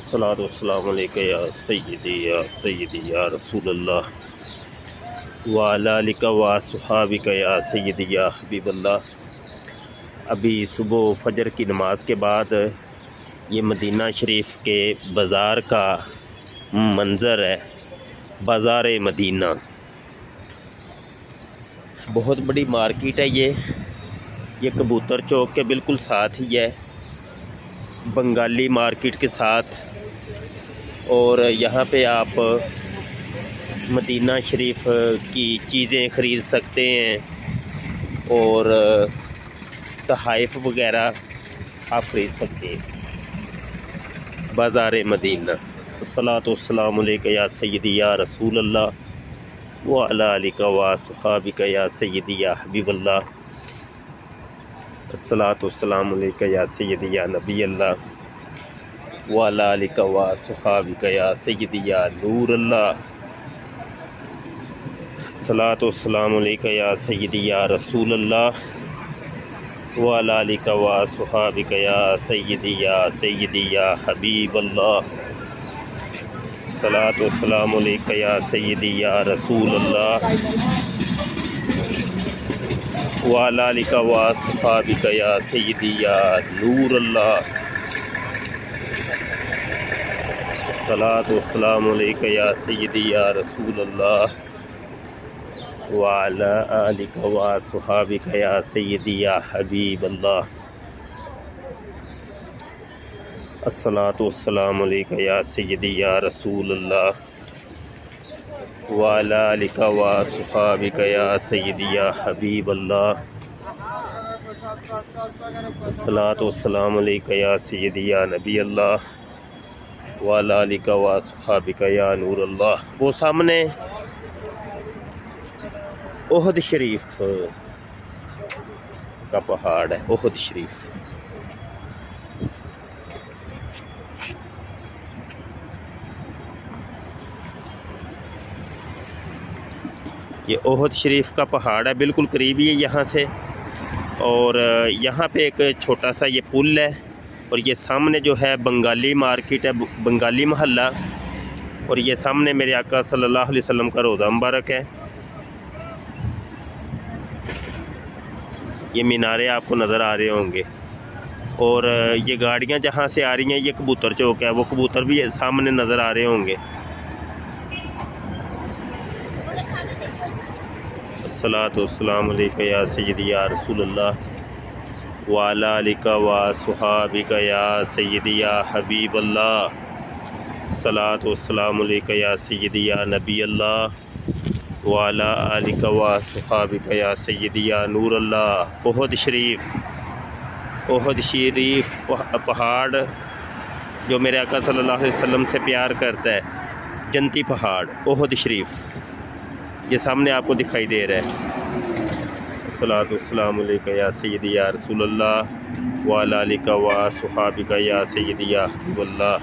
अस्सलातु वस्सलामु अलैका या सय्यदी या रसूलल्लाह व अला आलिका व अस्हाबिका या सय्यदी या हबीबल्लाह। अभी सुबह फजर की नमाज के बाद ये मदीना शरीफ के बाज़ार का मंज़र है। बाज़ार मदीना बहुत बड़ी मार्केट है। ये कबूतर चौक के बिल्कुल साथ ही है, बंगाली मार्केट के साथ। और यहाँ पे आप मदीना शरीफ की चीज़ें ख़रीद सकते हैं और तहाइफ वगैरह आप ख़रीद सकते हैं। बाज़ार मदीना। अस्सलातु वस्सलामु अलैका या सय्यदी या रसूलल्लाह व अला आलिका व अस्हाबिका या सय्यदी या हबीबल्लाह। अस्सलातु वस्सलामु अलैका या सय्यदी या नबी अल्लाह व अला आलिका व अस्हाबिका या सय्यदी या नूर अल्लाह। अस्सलातु वस्सलामु अलैका या सय्यदी या रसूल अल्लाह व अला आलिका व अस्हाबिका या सय्यदी या हबीब अल्लाह। अस्सलातु वस्सलामु अलैका या सय्यदी या रसूल अल्लाह व अला आलिका व अस्हाबिका या सय्यदी या नूर अल्लाह। अस्सलातु वस्सलामु अलैका या सय्यदी या रसूल अल्लाह व अला आलिका व अस्हाबिका या सय्यदी या हबीब अल्लाह। अस्सलातु वस्सलामु अलैका या सय्यदी या रसूल अल्लाह व अला आलिका व अस्हाबिका या सय्यदी या हबीब अल्लाह। अस्सलातु वस्सलामु अलैका या सय्यदी या नबी अल्लाह व अला आलिका व अस्हाबिका या नूर अल्लाह। वो सामने ओहद शरीफ का पहाड़ है, ओहद शरीफ। ये ओहद शरीफ का पहाड़ है, बिल्कुल करीब ही है यहाँ से। और यहाँ पे एक छोटा सा ये पुल है और ये सामने जो है बंगाली मार्केट है, बंगाली महल्ला। और ये सामने मेरे आका सल्लल्लाहु अलैहि वसल्लम का रोज़ा मुबारक है। ये मीनारे आपको नज़र आ रहे होंगे। और ये गाड़ियाँ जहाँ से आ रही हैं, ये कबूतर चौक है, वो कबूतर भी सामने नज़र आ रहे होंगे। अस्सलातु वस्सलामु अलैका या सय्यदी या रसूलल्लाह व अला आलिका व अस्हाबिका या सय्यदी या हबीब अल्लाह। अस्सलातु वस्सलामु अलैका या सय्यदी या नबी अल्लाह व अला आलिका व अस्हाबिका या सय्यदी या नूर अल्लाह। ओहद शरीफ पहाड़ जो मेरे आका सल्लल्लाहु अलैहि वसल्लम से प्यार करता है, जन्नती पहाड़ ओहद शरीफ, ये सामने आपको दिखाई दे रहा है। अस्सलातु वस्सलामु अलैका या सय्यदी या रसूलल्लाह व अला आलिका व अस्हाबिका या सय्यदी या हबीबल्लाह।